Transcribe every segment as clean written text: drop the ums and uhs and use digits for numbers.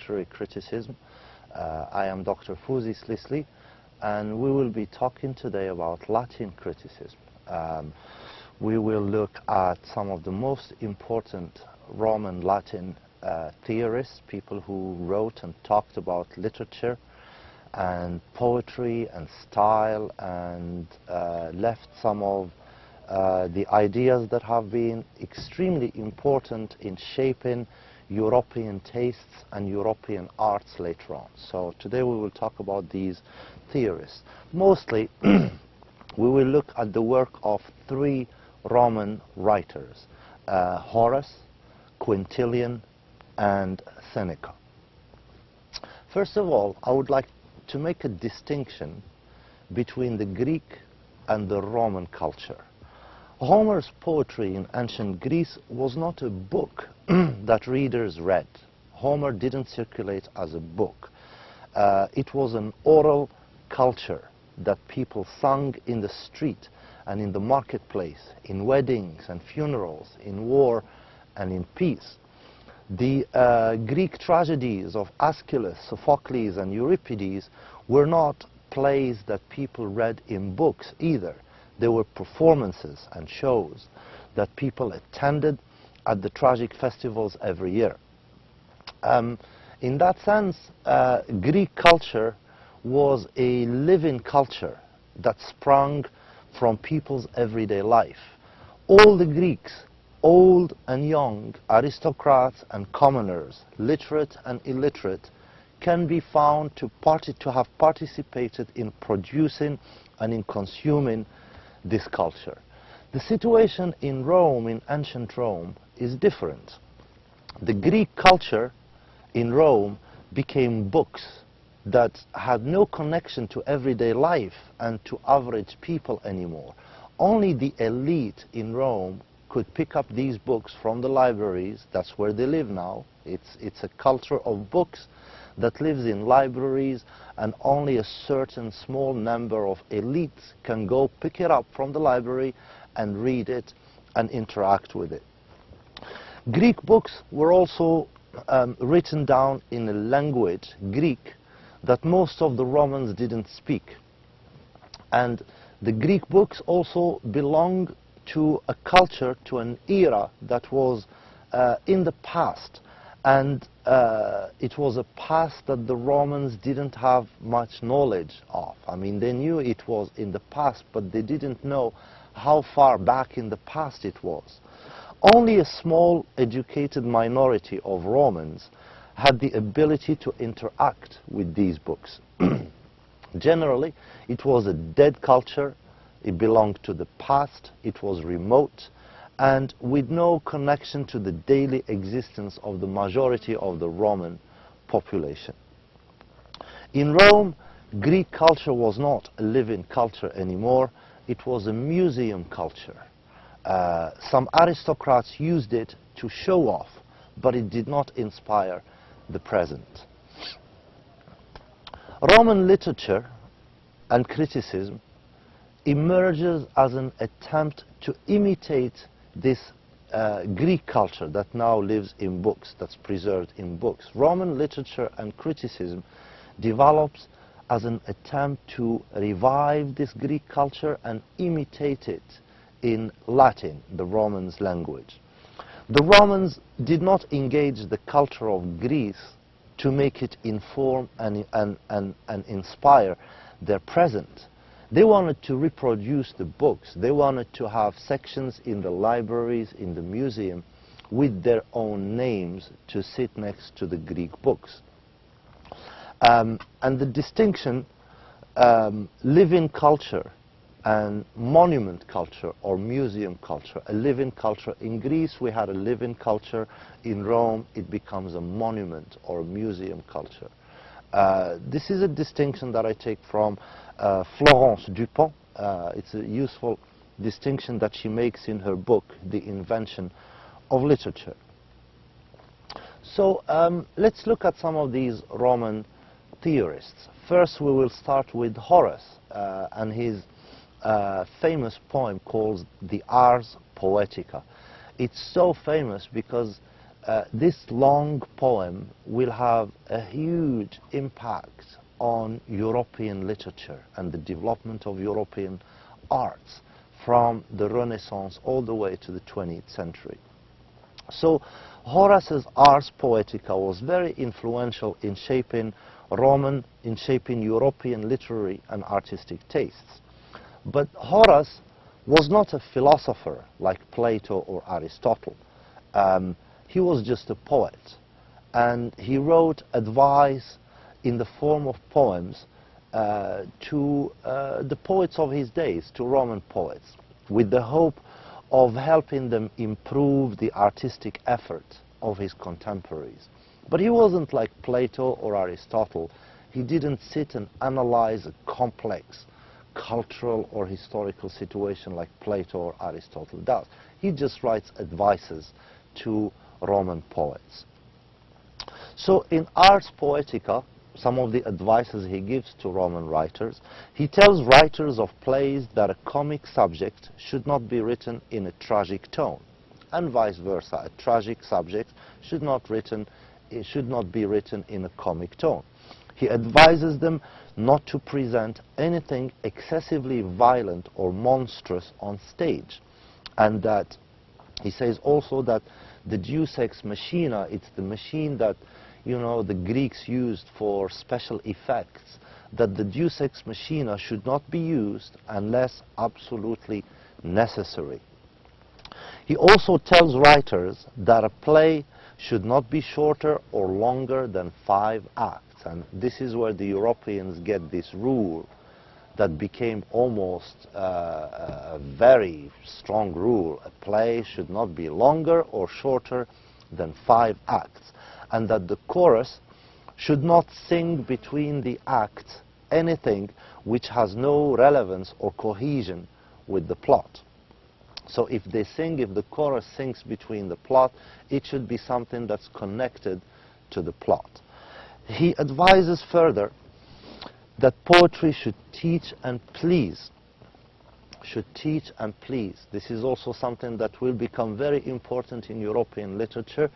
literary criticism. I am Dr. Fouzi Slisli, and we will be talking today about Latin criticism. We will look at some of the most important Roman Latin theorists, people who wrote and talked about literature and poetry and style, and left some of the ideas that have been extremely important in shaping European tastes and European arts later on. So today we will talk about these theorists. Mostly we will look at the work of three Roman writers, Horace, Quintilian, and Seneca. First of all, I would like to make a distinction between the Greek and the Roman culture. Homer's poetry in ancient Greece was not a book that readers read. Homer didn't circulate as a book. It was an oral culture that people sung in the street and in the marketplace, in weddings and funerals, in war and in peace. The Greek tragedies of Aeschylus, Sophocles, and Euripides were not plays that people read in books either. They were performances and shows that people attended at the tragic festivals every year. In that sense, Greek culture was a living culture that sprung from people's everyday life. All the Greeks, old and young, aristocrats and commoners, literate and illiterate, can be found to have participated in producing and in consuming this culture. The situation in Rome, in ancient Rome, is different. The Greek culture in Rome became books that had no connection to everyday life and to average people anymore. Only the elite in Rome could pick up these books from the libraries. That's where they live now. It's a culture of books that lives in libraries, and only a certain small number of elites can go pick it up from the library and read it and interact with it. Greek books were also written down in a language, Greek, that most of the Romans didn't speak. And the Greek books also belong to a culture, to an era that was in the past. And it was a past that the Romans didn't have much knowledge of. I mean, they knew it was in the past, but they didn't know how far back in the past it was. Only a small educated minority of Romans had the ability to interact with these books. Generally, it was a dead culture. It belonged to the past. It was remote, and with no connection to the daily existence of the majority of the Roman population. In Rome, Greek culture was not a living culture anymore. It was a museum culture. Some aristocrats used it to show off, but it did not inspire the present. Roman literature and criticism emerges as an attempt to imitate this Greek culture that now lives in books, that's preserved in books. Roman literature and criticism develops as an attempt to revive this Greek culture and imitate it in Latin, the Romans' language. The Romans did not engage the culture of Greece to make it inform and inspire their present. They wanted to reproduce the books. They wanted to have sections in the libraries, in the museum, with their own names to sit next to the Greek books. And the distinction, living culture and monument culture or museum culture, a living culture. In Greece we had a living culture. In Rome it becomes a monument or a museum culture. This is a distinction that I take from Florence Dupont. It's a useful distinction that she makes in her book, The Invention of Literature. So let's look at some of these Roman theorists. First we will start with Horace and his famous poem called the Ars Poetica. It's so famous because this long poem will have a huge impact on European literature and the development of European arts from the Renaissance all the way to the 20th century. So Horace's Ars Poetica was very influential in shaping European literary and artistic tastes. But Horace was not a philosopher like Plato or Aristotle. He was just a poet, and he wrote advice in the form of poems to the poets of his days, to Roman poets, with the hope of helping them improve the artistic effort of his contemporaries. But he wasn't like Plato or Aristotle. He didn't sit and analyze a complex cultural or historical situation like Plato or Aristotle does. He just writes advices to Roman poets. So in Ars Poetica, some of the advices he gives to Roman writers, he tells writers of plays that a comic subject should not be written in a tragic tone, and vice versa. A tragic subject should not be written in a comic tone. He advises them not to present anything excessively violent or monstrous on stage, and that he says also that the deus ex machina, it's the machine that the Greeks used for special effects, that the deus ex machina should not be used unless absolutely necessary. He also tells writers that a play should not be shorter or longer than 5 acts, and this is where the Europeans get this rule that became almost a very strong rule. A play should not be longer or shorter than 5 acts, and that the chorus should not sing between the acts anything which has no relevance or cohesion with the plot. So if the chorus sings between the plot, it should be something that's connected to the plot. He advises further that poetry should teach and please. Should teach and please. This is also something that will become very important in European literature,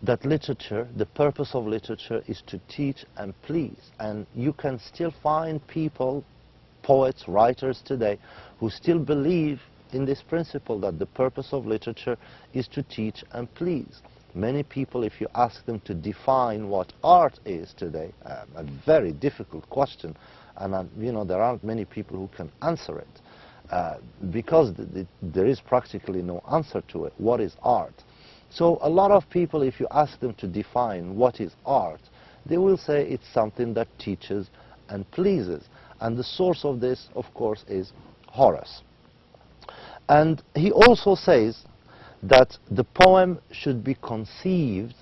that literature, the purpose of literature is to teach and please. And you can still find people, poets, writers today, who still believe in this principle that the purpose of literature is to teach and please. Many people, if you ask them to define what art is today, a very difficult question, and there aren't many people who can answer it, because there is practically no answer to it. What is art? So a lot of people, if you ask them to define what is art, they will say it's something that teaches and pleases. And the source of this, of course, is Horace. And he also says that the poem should be conceived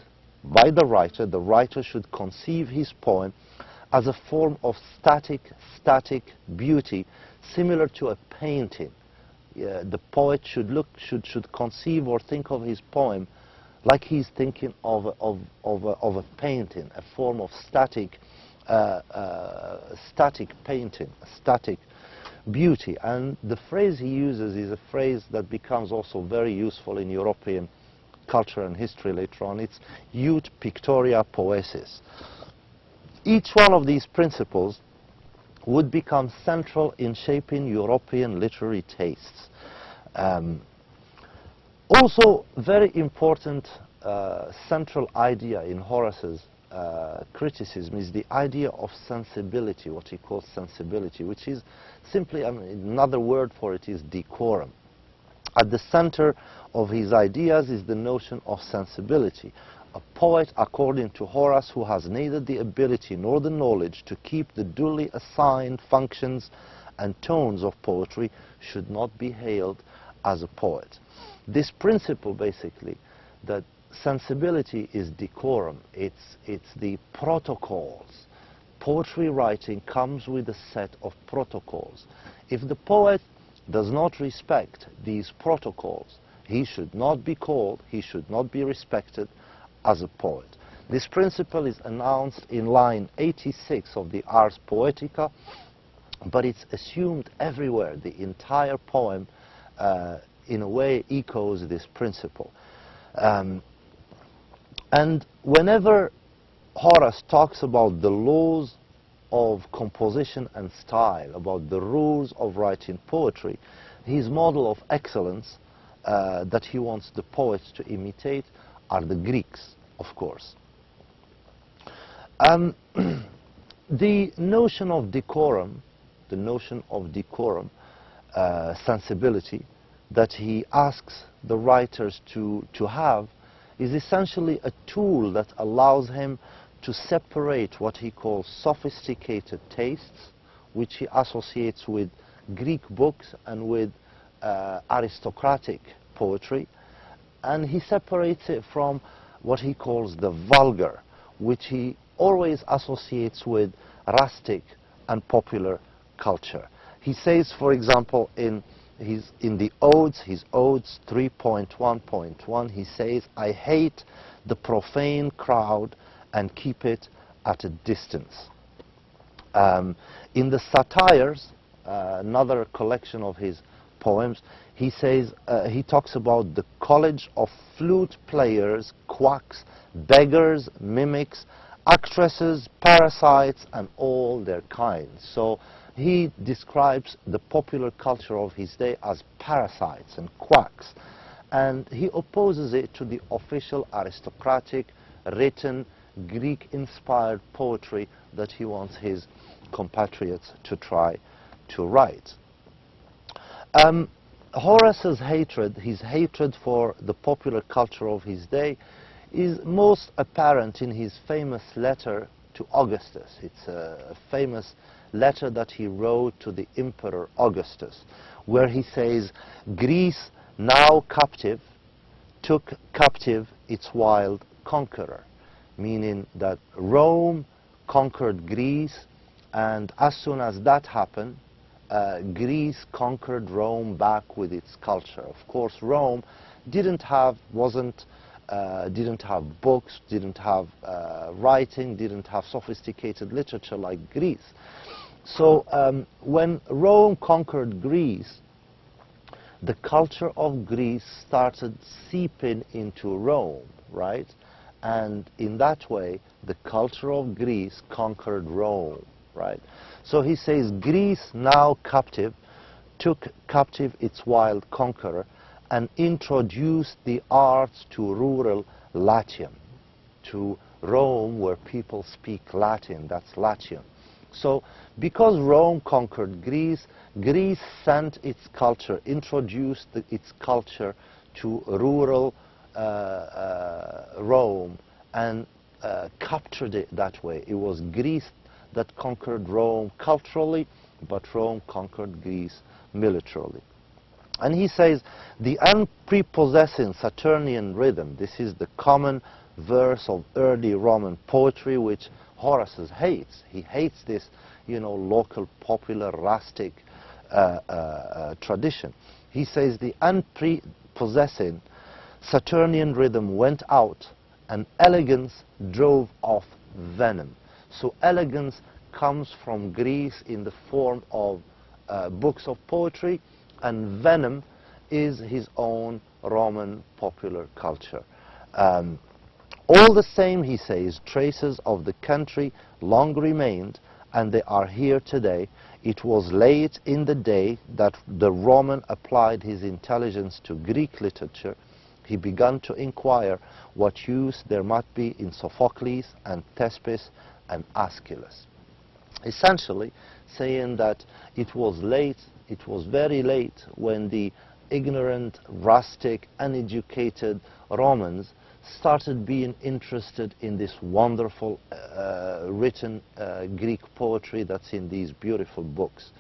by the writer should conceive his poem as a form of static beauty, similar to a painting. The poet should conceive or think of his poem like he's thinking of a painting, a form of static painting, static beauty. And the phrase he uses is a phrase that becomes also very useful in European culture and history later on. It's ut pictoria poesis. Each one of these principles would become central in shaping European literary tastes. Also, very important central idea in Horace's criticism is the idea of sensibility, what he calls sensibility, which is simply, another word for it is decorum. At the center of his ideas is the notion of sensibility. A poet, according to Horace, who has neither the ability nor the knowledge to keep the duly assigned functions and tones of poetry, should not be hailed as a poet. This principle, basically, that sensibility is decorum, it's the protocols. Poetry writing comes with a set of protocols. If the poet does not respect these protocols, he should not be called, he should not be respected as a poet. This principle is announced in line 86 of the Ars Poetica, but it's assumed everywhere. The entire poem, in a way, echoes this principle. And whenever Horace talks about the laws of composition and style, about the rules of writing poetry, his model of excellence that he wants the poets to imitate are the Greeks, of course. The notion of decorum, sensibility, that he asks the writers to have, is essentially a tool that allows him to separate what he calls sophisticated tastes, which he associates with Greek books and with aristocratic poetry, and he separates it from what he calls the vulgar, which he always associates with rustic and popular culture. He says, for example, in the Odes, his Odes 3.1.1, he says, "I hate the profane crowd and keep it at a distance." In the Satires, another collection of his poems, he says, he talks about the college of flute players, quacks, beggars, mimics, actresses, parasites, and all their kinds. So he describes the popular culture of his day as parasites and quacks, and he opposes it to the official aristocratic, written, Greek-inspired poetry that he wants his compatriots to try to write. Horace's hatred, his hatred for the popular culture of his day, is most apparent in his famous letter to Augustus. It's a famous letter that he wrote to the Emperor Augustus, where he says, "Greece, now captive, took captive its wild conqueror," meaning that Rome conquered Greece, and as soon as that happened, Greece conquered Rome back with its culture. Of course, Rome didn't have books, didn't have writing, didn't have sophisticated literature like Greece. So when Rome conquered Greece, the culture of Greece started seeping into Rome, right? And in that way, the culture of Greece conquered Rome, right? So he says, "Greece, now captive, took captive its wild conqueror and introduced the arts to rural Latium," to Rome, where people speak Latin, that's Latium. So because Rome conquered Greece, Greece sent its culture, introduced its culture to rural Rome and captured it that way. It was Greece that conquered Rome culturally, but Rome conquered Greece militarily. And he says, "The unprepossessing Saturnian rhythm," this is the common verse of early Roman poetry, which Horace hates. He hates this, local, popular, rustic tradition. He says, "The unprepossessing Saturnian rhythm went out, and elegance drove off venom." So elegance comes from Greece in the form of books of poetry, and venom is his own Roman popular culture. All the same, he says, traces of the country long remained, and they are here today. It was late in the day that the Roman applied his intelligence to Greek literature. He began to inquire what use there might be in Sophocles and Thespis and Aeschylus. Essentially saying that it was late, it was very late when the ignorant, rustic, uneducated Romans started being interested in this wonderful written Greek poetry that's in these beautiful books.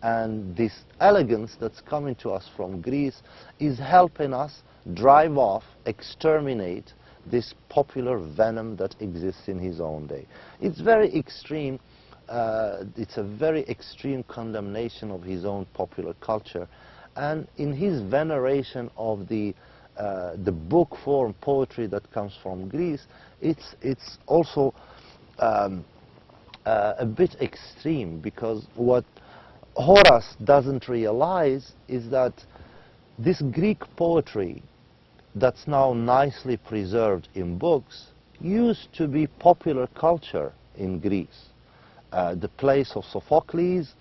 And this elegance that's coming to us from Greece is helping us drive off, exterminate this popular venom that exists in his own day. It's very extreme. It's a very extreme condemnation of his own popular culture. And in his veneration of the book form poetry that comes from Greece, it's also a bit extreme, because what Horace doesn't realize is that this Greek poetry that's now nicely preserved in books used to be popular culture in Greece. The plays of Sophocles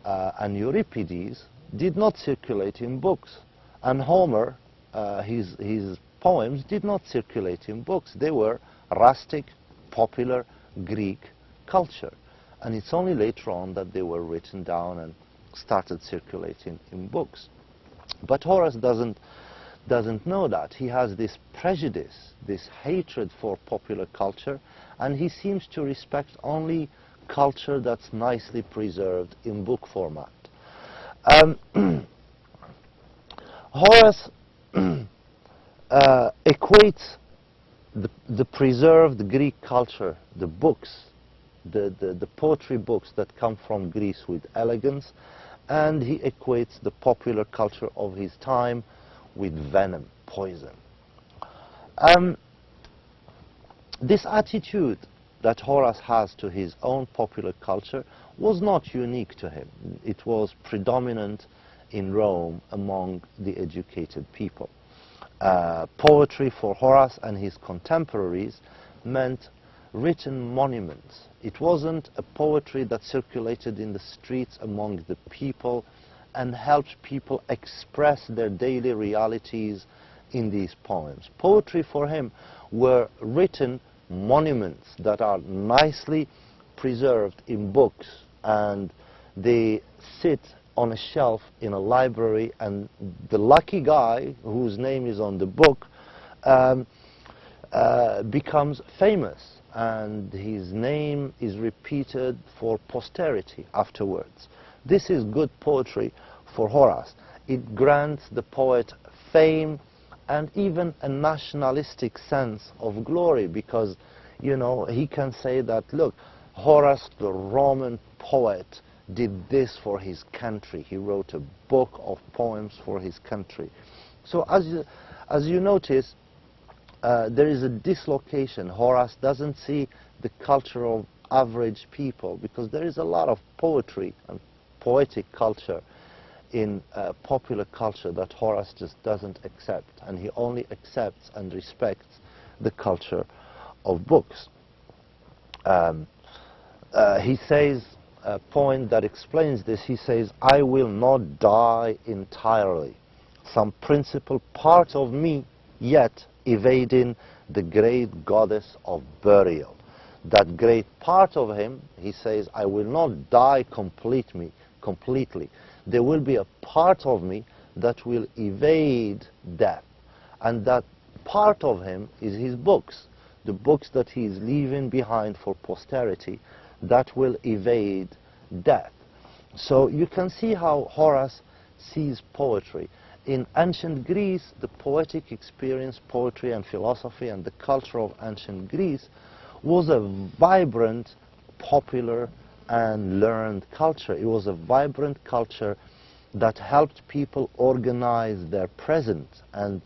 and Euripides did not circulate in books, and Homer, his poems did not circulate in books. They were rustic, popular Greek culture, and it's only later on that they were written down and started circulating in books. But Horace doesn't know that. He has this prejudice, this hatred for popular culture, and he seems to respect only culture that's nicely preserved in book format. Horace equates the preserved Greek culture, the books, the poetry books that come from Greece with elegance, and he equates the popular culture of his time with venom, poison. This attitude that Horace has to his own popular culture was not unique to him. It was predominant in Rome among the educated people. Poetry for Horace and his contemporaries meant written monuments. It wasn't a poetry that circulated in the streets among the people and helped people express their daily realities in these poems. Poetry for him were written monuments that are nicely preserved in books, and they sit on a shelf in a library, and the lucky guy whose name is on the book becomes famous, and his name is repeated for posterity afterwards. This is good poetry for Horace. It grants the poet fame and even a nationalistic sense of glory, because, you know, he can say that, look, Horace, the Roman poet, did this for his country. He wrote a book of poems for his country. So as you notice, there is a dislocation. Horace doesn't see the culture of average people, because there is a lot of poetry and poetic culture in popular culture that Horace just doesn't accept, and he only accepts and respects the culture of books. He says, a point that explains this, he says, "I will not die entirely, some principal part of me yet evading the great goddess of burial." That great part of him, he says, I will not die completely. There will be a part of me that will evade death. And that part of him is his books, the books that he is leaving behind for posterity, that will evade death. So you can see how Horace sees poetry. In ancient Greece, the poetic experience, poetry and philosophy and the culture of ancient Greece was a vibrant, popular and learned culture. It was a vibrant culture that helped people organize their present and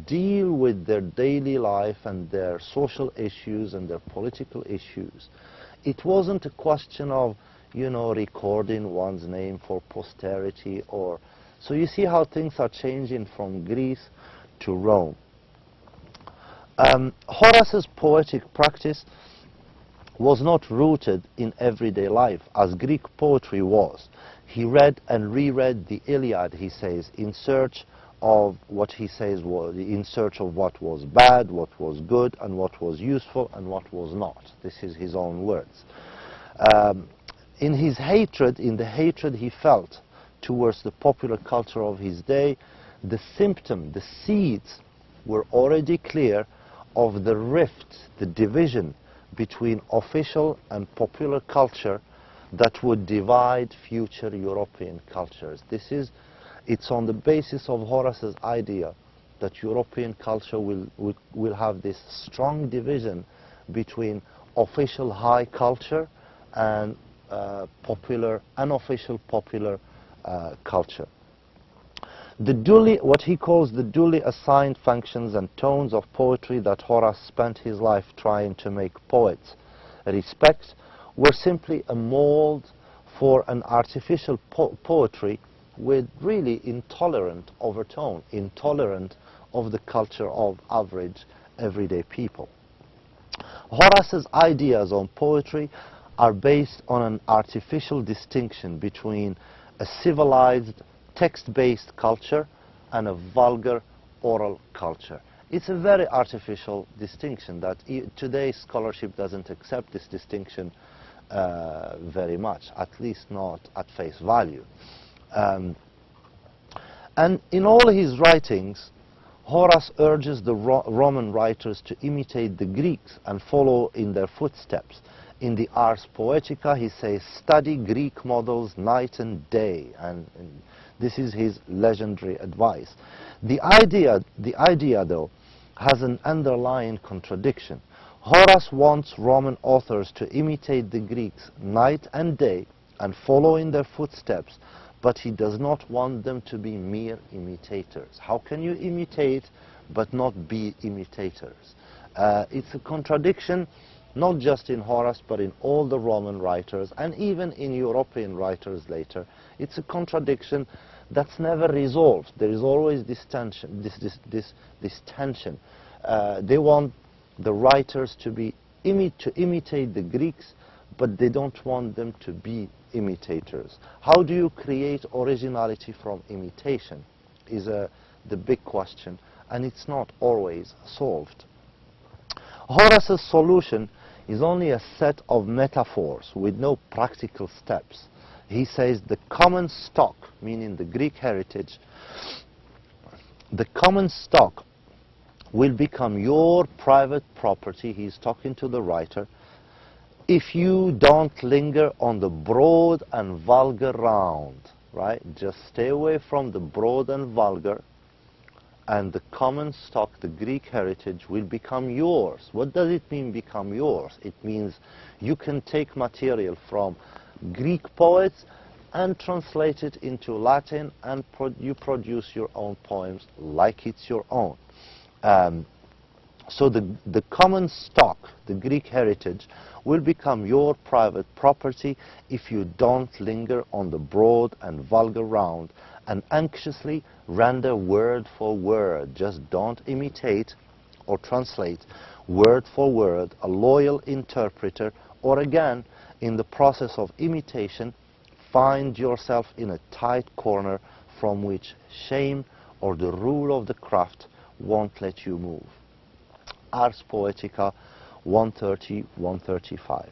deal with their daily life and their social issues and their political issues. It wasn't a question of, you know, recording one's name for posterity or... So you see how things are changing from Greece to Rome. Horace's poetic practice was not rooted in everyday life as Greek poetry was. He read and reread the Iliad, he says, in search of what he says was, in search of what was bad, what was good, and what was useful, and what was not. This is his own words. In his hatred, in the hatred he felt towards the popular culture of his day, the symptom, the seeds were already clear of the rift, the division between official and popular culture that would divide future European cultures. It's on the basis of Horace's idea that European culture will have this strong division between official high culture and unofficial popular culture. What he calls the duly assigned functions and tones of poetry that Horace spent his life trying to make poets respect were simply a mold for an artificial poetry with really intolerant overtone, intolerant of the culture of average, everyday people. Horace's ideas on poetry are based on an artificial distinction between a civilized text-based culture and a vulgar oral culture. It's a very artificial distinction that today's scholarship doesn't accept this distinction very much, at least not at face value. And in all his writings, Horace urges the Roman writers to imitate the Greeks and follow in their footsteps. In the Ars Poetica, he says, study Greek models night and day, and this is his legendary advice. The idea, though, has an underlying contradiction. Horace wants Roman authors to imitate the Greeks night and day and follow in their footsteps, but he does not want them to be mere imitators. How can you imitate but not be imitators? It's a contradiction, not just in Horace, but in all the Roman writers, and even in European writers later. It's a contradiction that's never resolved. There is always this tension. This tension. They want the writers to imitate the Greeks, but they don't want them to be imitators. How do you create originality from imitation is the big question, and it's not always solved. Horace's solution is only a set of metaphors with no practical steps. He says the common stock, meaning the Greek heritage, the common stock will become your private property. He's talking to the writer. If you don't linger on the broad and vulgar round, right? Just stay away from the broad and vulgar, and the common stock, the Greek heritage, will become yours. What does it mean, become yours? It means you can take material from Greek poets and translate it into Latin, and you produce your own poems like it's your own. So the common stock, the Greek heritage, will become your private property if you don't linger on the broad and vulgar round and anxiously render word for word. Just don't imitate or translate word for word a loyal interpreter, or again, in the process of imitation, find yourself in a tight corner from which shame or the rule of the craft won't let you move. Ars Poetica 130-135.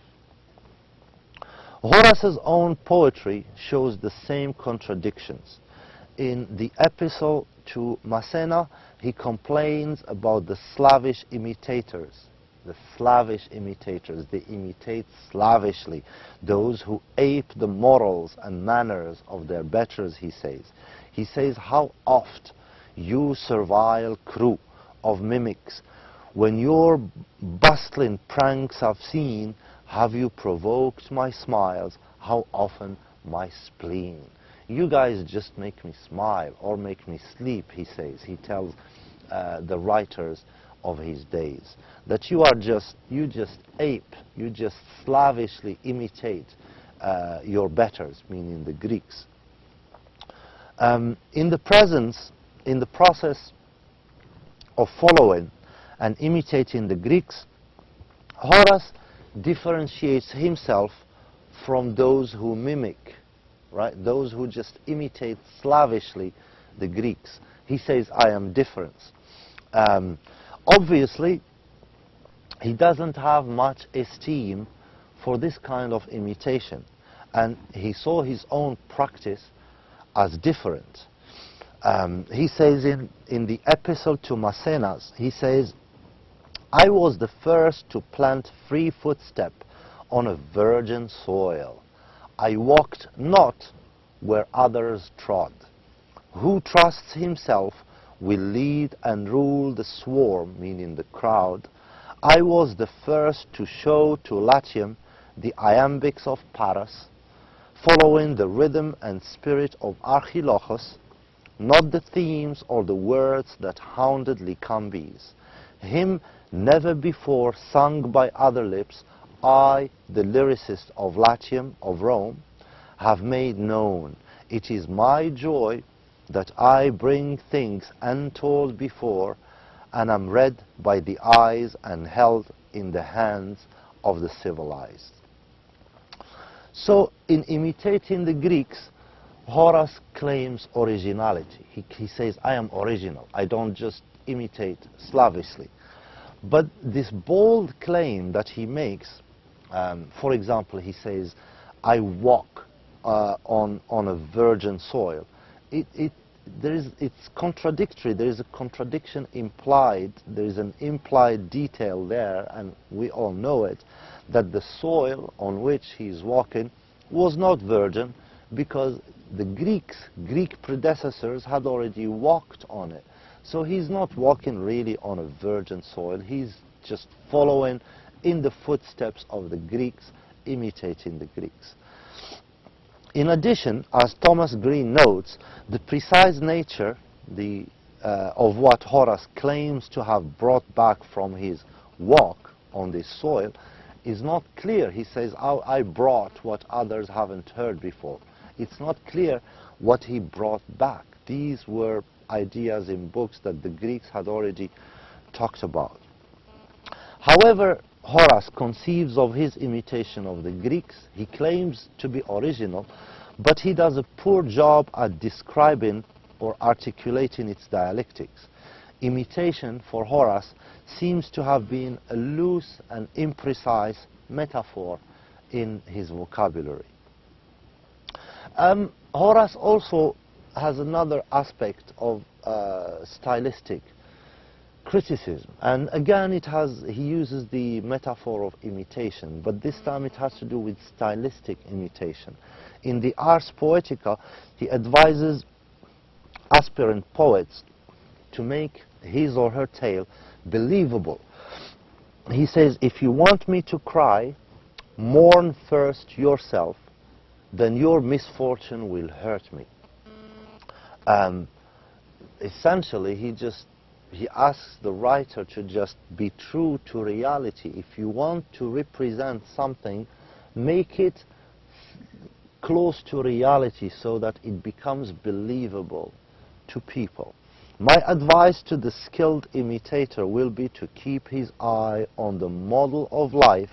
Horace's own poetry shows the same contradictions. In the epistle to Massena, he complains about the slavish imitators. The slavish imitators, they imitate slavishly, those who ape the morals and manners of their betters, he says. He says, how oft, you servile crew of mimics, when your bustling pranks I've seen, have you provoked my smiles, how often my spleen. You guys just make me smile or make me sleep, he says. He tells the writers of his days that you just ape, you just slavishly imitate your betters, meaning the Greeks. In the process of following and imitating the Greeks, Horace differentiates himself from those who mimic, right? Those who just imitate slavishly the Greeks. He says, I am different. Obviously, he doesn't have much esteem for this kind of imitation, and he saw his own practice as different. He says in the epistle to Massenas, he says, I was the first to plant free footstep on a virgin soil. I walked not where others trod. Who trusts himself will lead and rule the swarm, meaning the crowd. I was the first to show to Latium the iambics of Paras, following the rhythm and spirit of Archilochus, not the themes or the words that hounded Lycambes. Him never before sung by other lips, I, the lyricist of Latium, of Rome, have made known. It is my joy that I bring things untold before, and am read by the eyes and held in the hands of the civilized. So in imitating the Greeks, Horace claims originality. He says, I am original. I don't just imitate slavishly. But this bold claim that he makes, for example, he says, I walk on a virgin soil. It's contradictory. There is a contradiction implied. There is an implied detail there, and we all know it, that the soil on which he is walking was not virgin, because the Greek predecessors had already walked on it. So he's not walking really on a virgin soil. He's just following in the footsteps of the Greeks, imitating the Greeks. In addition, as Thomas Green notes, the precise nature of what Horace claims to have brought back from his walk on this soil is not clear. He says, I brought what others haven't heard before. It's not clear what he brought back. These were ideas in books that the Greeks had already talked about. However, Horace conceives of his imitation of the Greeks. He claims to be original, but he does a poor job at describing or articulating its dialectics. Imitation for Horace seems to have been a loose and imprecise metaphor in his vocabulary. Horace also has another aspect of stylistic criticism, and again he uses the metaphor of imitation, but this time it has to do with stylistic imitation. In the Ars Poetica, he advises aspirant poets to make his or her tale believable. He says, if you want me to cry, mourn first yourself, then your misfortune will hurt me. Essentially, he asks the writer to just be true to reality. If you want to represent something, make it close to reality so that it becomes believable to people. My advice to the skilled imitator will be to keep his eye on the model of life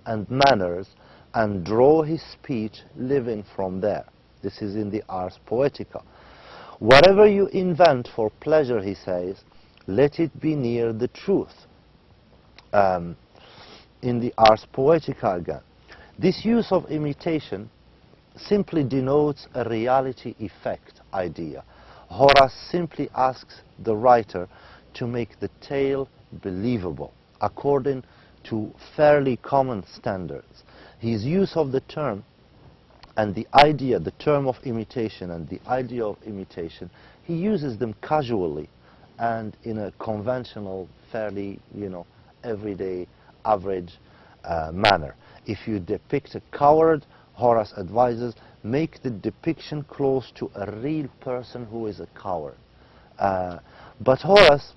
and manners and draw his speech living from there. This is in the Ars Poetica. Whatever you invent for pleasure, he says, let it be near the truth. In the Ars Poetica again. This use of imitation simply denotes a reality effect idea. Horace simply asks the writer to make the tale believable according to fairly common standards. His use of the term and the idea, the term of imitation and the idea of imitation, he uses them casually and in a conventional, fairly, everyday, average manner. If you depict a coward, Horace advises, make the depiction close to a real person who is a coward. But Horace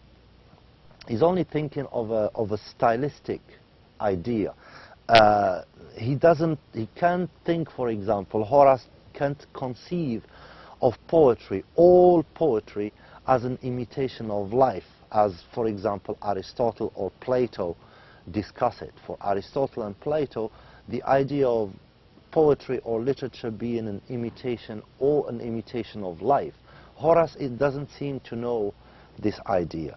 is only thinking of a stylistic idea. He can't think, for example, Horace can't conceive of poetry, all poetry, as an imitation of life, as, for example, Aristotle or Plato discuss it. For Aristotle and Plato, the idea of poetry or literature being an imitation or an imitation of life. Horace, it doesn't seem to know this idea.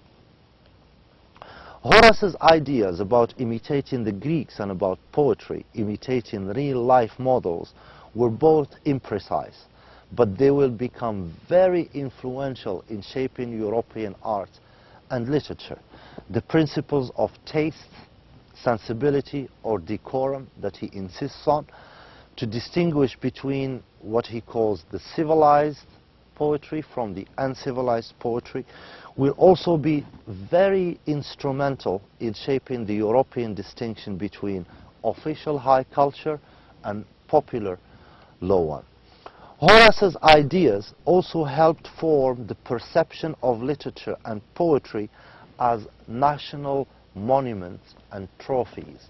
Horace's ideas about imitating the Greeks and about poetry, imitating real life models, were both imprecise, but they will become very influential in shaping European art and literature. The principles of taste, sensibility, or decorum that he insists on, to distinguish between what he calls the civilized poetry from the uncivilized poetry, will also be very instrumental in shaping the European distinction between official high culture and popular low one. Horace's ideas also helped form the perception of literature and poetry as national monuments and trophies.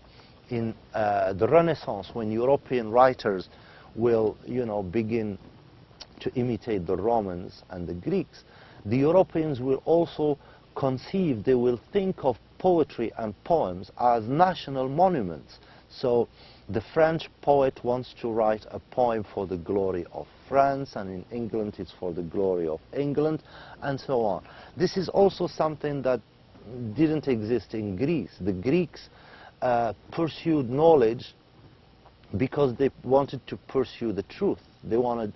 In the Renaissance, when European writers will, begin to imitate the Romans and the Greeks, the Europeans will also conceive, they will think of poetry and poems as national monuments. So the French poet wants to write a poem for the glory of France, and in England it's for the glory of England, and so on. This is also something that didn't exist in Greece. The Greeks pursued knowledge because they wanted to pursue the truth. They wanted,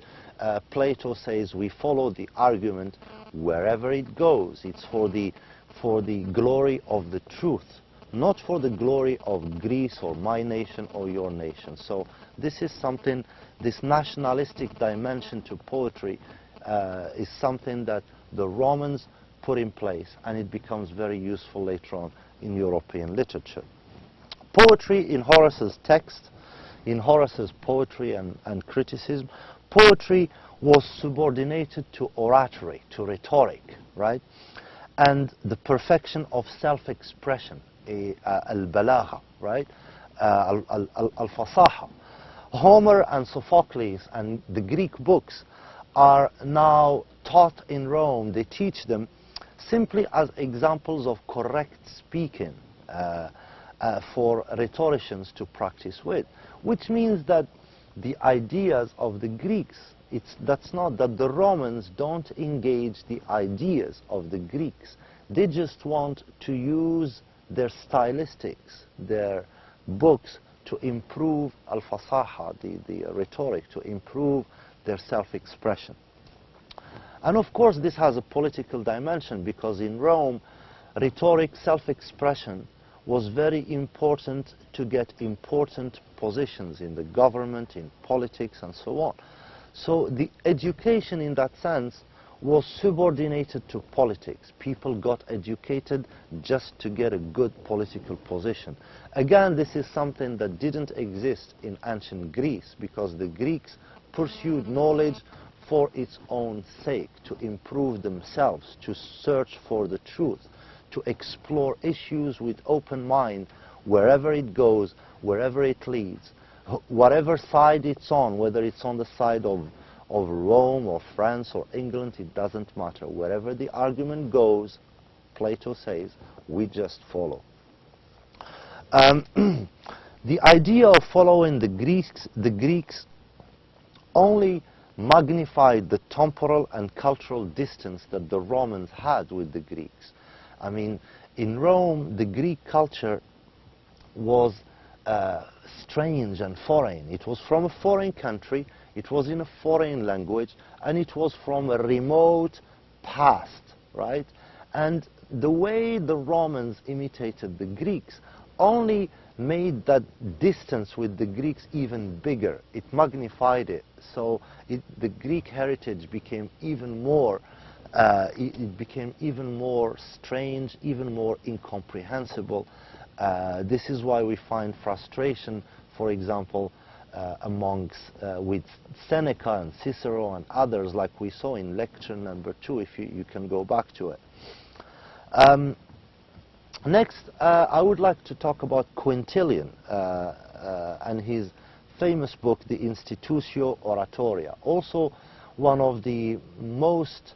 Plato says, we follow the argument wherever it goes. It's for the glory of the truth, not for the glory of Greece or my nation or your nation. So this is something, this nationalistic dimension to poetry is something that the Romans put in place, and it becomes very useful later on in European literature. Poetry in Horace's text, in Horace's poetry and criticism, poetry was subordinated to oratory, to rhetoric, right? And the perfection of self-expression, al-balagha, right? Al-fasaha. Homer and Sophocles and the Greek books are now taught in Rome. They teach them simply as examples of correct speaking for rhetoricians to practice with, which means that the ideas of the Greeks, that's not that the Romans don't engage the ideas of the Greeks. They just want to use their stylistics, their books, to improve al-fasaha, the rhetoric, to improve their self-expression. And of course this has a political dimension, because in Rome, rhetoric, self-expression was very important to get important positions in the government, in politics, and so on. So the education in that sense was subordinated to politics. People got educated just to get a good political position. Again, this is something that didn't exist in ancient Greece, because the Greeks pursued knowledge for its own sake, to improve themselves, to search for the truth, to explore issues with open mind, wherever it goes, wherever it leads, whatever side it's on, whether it's on the side of Rome or France or England, it doesn't matter. Wherever the argument goes, Plato says, we just follow. The idea of following the Greeks only magnified the temporal and cultural distance that the Romans had with the Greeks. I mean, in Rome, the Greek culture was strange and foreign. It was from a foreign country, it was in a foreign language, and it was from a remote past, right? And the way the Romans imitated the Greeks only made that distance with the Greeks even bigger. It magnified it. So the Greek heritage became even more it became even more strange, even more incomprehensible. This is why we find frustration, for example, with Seneca and Cicero and others, like we saw in lecture number 2, if you can go back to it. Next, I would like to talk about Quintilian and his famous book, the Institutio Oratoria. Also one of the most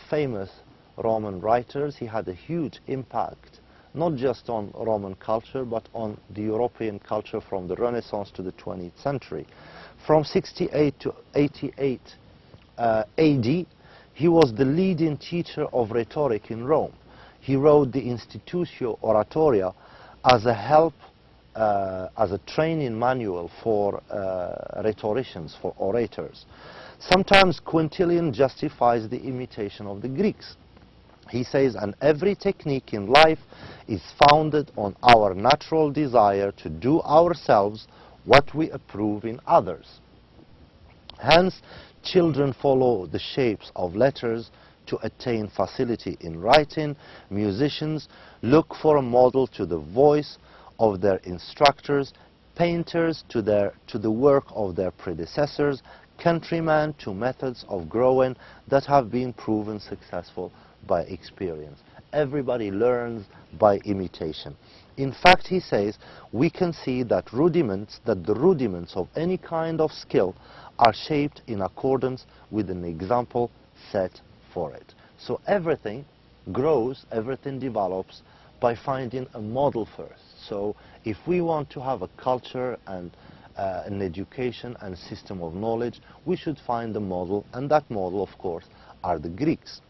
famous Roman writers. He had a huge impact, not just on Roman culture, but on the European culture from the Renaissance to the 20th century. From 68 to 88 AD, he was the leading teacher of rhetoric in Rome. He wrote the Institutio Oratoria as a help, as a training manual for rhetoricians, for orators. Sometimes Quintilian justifies the imitation of the Greeks. He says, and every technique in life is founded on our natural desire to do ourselves what we approve in others. Hence, children follow the shapes of letters to attain facility in writing. Musicians look for a model to the voice of their instructors, painters to the work of their predecessors, countrymen to methods of growing that have been proven successful by experience. Everybody learns by imitation. In fact, he says, we can see that the rudiments of any kind of skill are shaped in accordance with an example set for it. So everything grows, everything develops by finding a model first. So if we want to have a culture and an education and system of knowledge, we should find a model, and that model, of course, are the Greeks.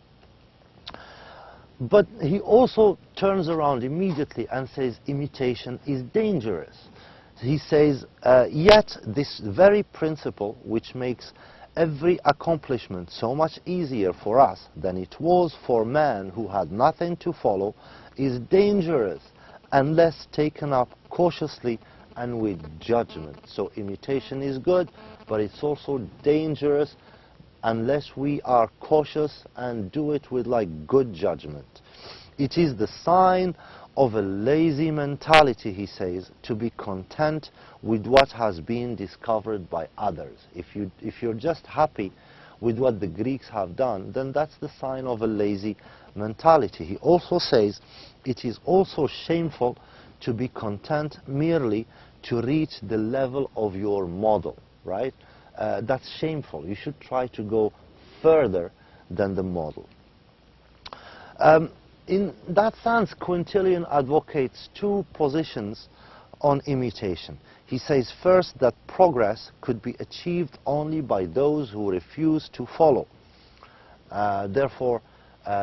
But he also turns around immediately and says imitation is dangerous. He says, yet this very principle, which makes every accomplishment so much easier for us than it was for man who had nothing to follow, is dangerous unless taken up cautiously and with judgment. So imitation is good, but it's also dangerous unless we are cautious and do it with good judgment. It is the sign of a lazy mentality, he says, to be content with what has been discovered by others. If you're just happy with what the Greeks have done, then that's the sign of a lazy mentality. He also says it is also shameful to be content merely to reach the level of your model, right? That's shameful. You should try to go further than the model. In that sense, Quintilian advocates two positions on imitation. He says first that progress could be achieved only by those who refuse to follow. Therefore,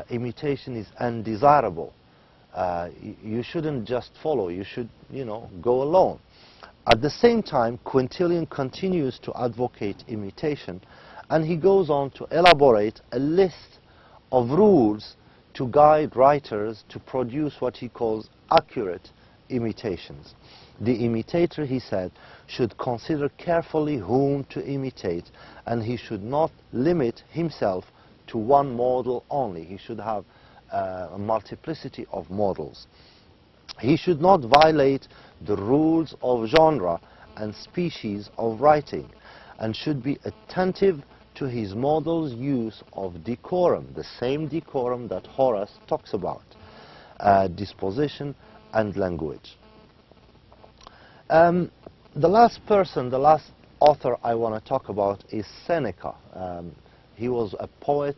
imitation is undesirable. You shouldn't just follow, you should, go alone. At the same time, Quintilian continues to advocate imitation, and he goes on to elaborate a list of rules to guide writers to produce what he calls accurate imitations. The imitator, he said, should consider carefully whom to imitate, and he should not limit himself to one model only. He should have a multiplicity of models. He should not violate the rules of genre and species of writing, and should be attentive to his model's use of decorum, the same decorum that Horace talks about, disposition and language. The last author I want to talk about is Seneca. He was a poet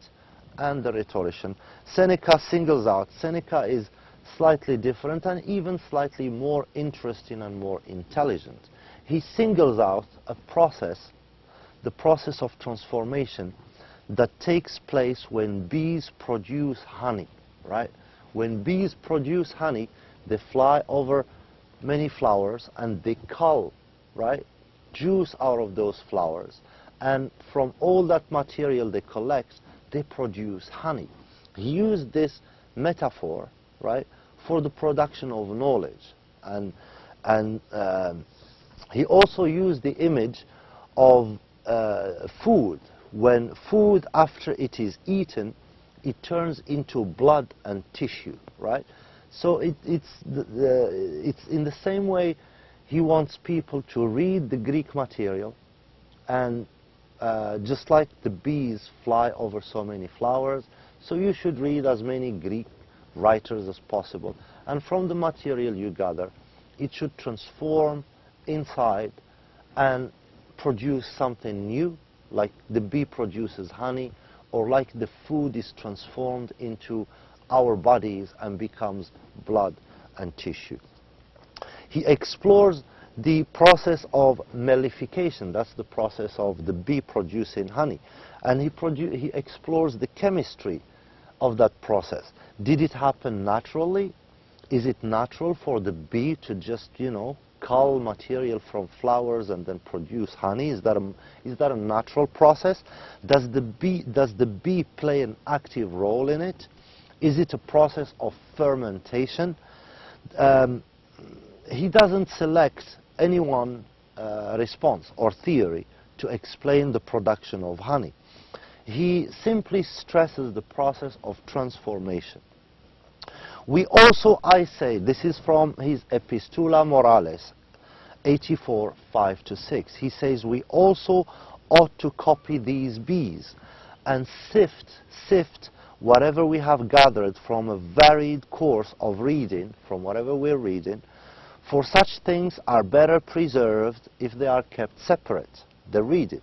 and a rhetorician. Seneca singles out. Seneca is slightly different and even slightly more interesting and more intelligent. He singles out a process, the process of transformation that takes place when bees produce honey, right? When bees produce honey, they fly over many flowers and they cull, right, juice out of those flowers. And from all that material they collect, they produce honey. He used this metaphor, right, for the production of knowledge. And he also used the image of food. When food, after it is eaten, it turns into blood and tissue, right? So it's in the same way he wants people to read the Greek material, and just like the bees fly over so many flowers, so you should read as many Greek writers as possible. And from the material you gather, it should transform inside and produce something new, like the bee produces honey, or like the food is transformed into our bodies and becomes blood and tissue. He explores the process of mellification. That's the process of the bee producing honey. And he explores the chemistry of that process. Did it happen naturally? Is it natural for the bee to just, cull material from flowers and then produce honey? Is that a natural process? Does the bee play an active role in it? Is it a process of fermentation? He doesn't select any one response or theory to explain the production of honey. He simply stresses the process of transformation. We also, I say, this is from his Epistula Morales, 84, 5-6. He says, we also ought to copy these bees and sift whatever we have gathered from a varied course of reading, from whatever we're reading, for such things are better preserved if they are kept separate, the reading.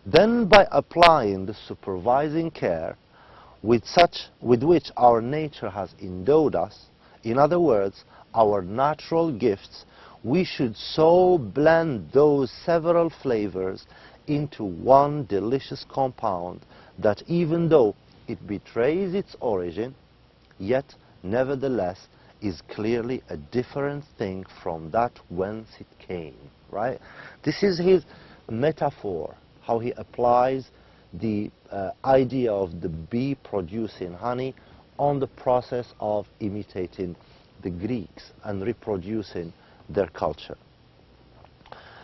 Then by applying the supervising care, with which our nature has endowed us, in other words, our natural gifts, we should so blend those several flavors into one delicious compound that even though it betrays its origin, yet nevertheless is clearly a different thing from that whence it came, right? This is his metaphor, how he applies the idea of the bee producing honey on the process of imitating the Greeks and reproducing their culture.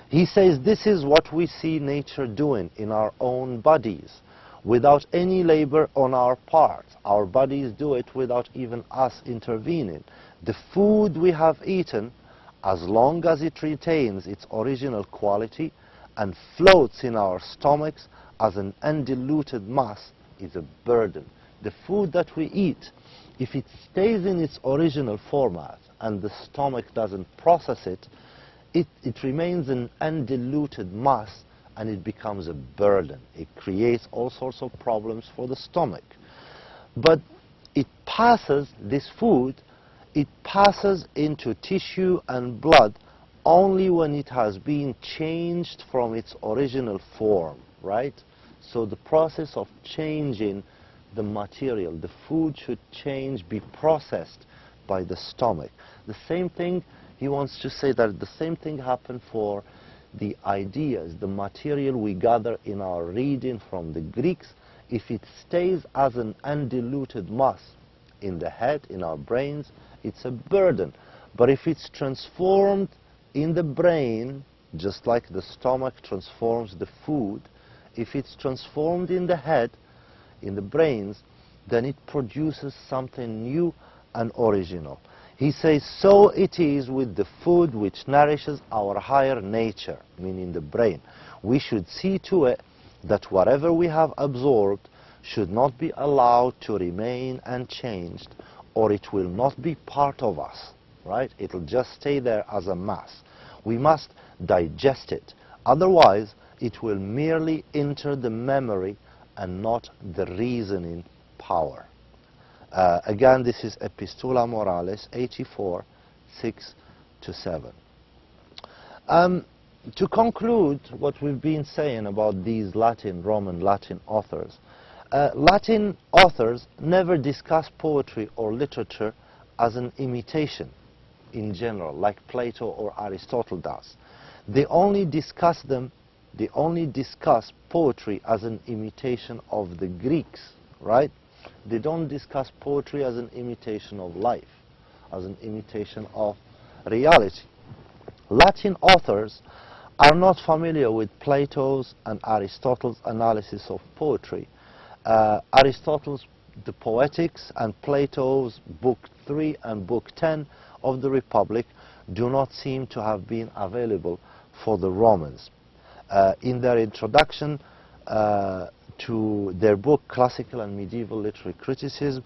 He says this is what we see nature doing in our own bodies without any labor on our part. Our bodies do it without even us intervening. The food we have eaten, as long as it retains its original quality and floats in our stomachs as an undiluted mass, is a burden. The food that we eat, if it stays in its original format and the stomach doesn't process it, it remains an undiluted mass and it becomes a burden. It creates all sorts of problems for the stomach. But it passes, this food, it passes into tissue and blood only when it has been changed from its original form, right? So the process of changing the material, the food should change, be processed by the stomach. The same thing, he wants to say that the same thing happened for the ideas, the material we gather in our reading from the Greeks. If it stays as an undiluted mass in the head, in our brains, it's a burden. But if it's transformed in the brain, just like the stomach transforms the food, if it's transformed in the head, in the brains, then it produces something new and original. He says, so it is with the food which nourishes our higher nature, meaning the brain. We should see to it that whatever we have absorbed should not be allowed to remain unchanged, or it will not be part of us, right? It will just stay there as a mass. We must digest it. Otherwise, it will merely enter the memory and not the reasoning power. Again, this is Epistula Morales 84, 6-7. To conclude what we've been saying about these Roman Latin authors, Latin authors never discuss poetry or literature as an imitation in general, like Plato or Aristotle does. They only discuss poetry as an imitation of the Greeks, right? They don't discuss poetry as an imitation of life, as an imitation of reality. Latin authors are not familiar with Plato's and Aristotle's analysis of poetry. Aristotle's The Poetics and Plato's Book 3 and Book 10 of the Republic do not seem to have been available for the Romans. In their introduction to their book Classical and Medieval Literary Criticism,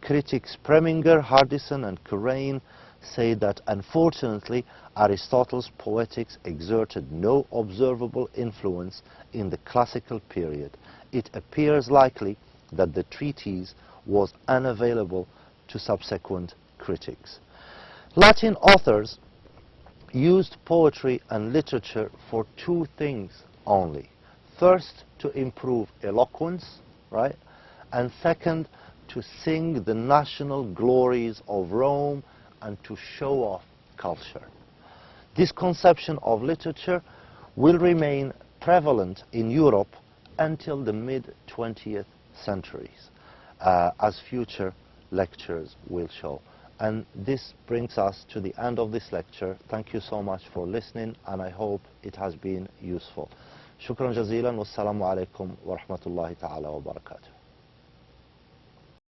critics Preminger, Hardison and Currain say that unfortunately Aristotle's Poetics exerted no observable influence in the classical period. It appears likely that the treatise was unavailable to subsequent critics. Latin authors used poetry and literature for two things only. First, to improve eloquence, right? And second, to sing the national glories of Rome and to show off culture. This conception of literature will remain prevalent in Europe until the mid-20th centuries, as future lectures will show. And this brings us to the end of this lecture. Thank you so much for listening, and I hope it has been useful. شكرا جزيلا والسلام عليكم ورحمة الله تعالى وبركاته.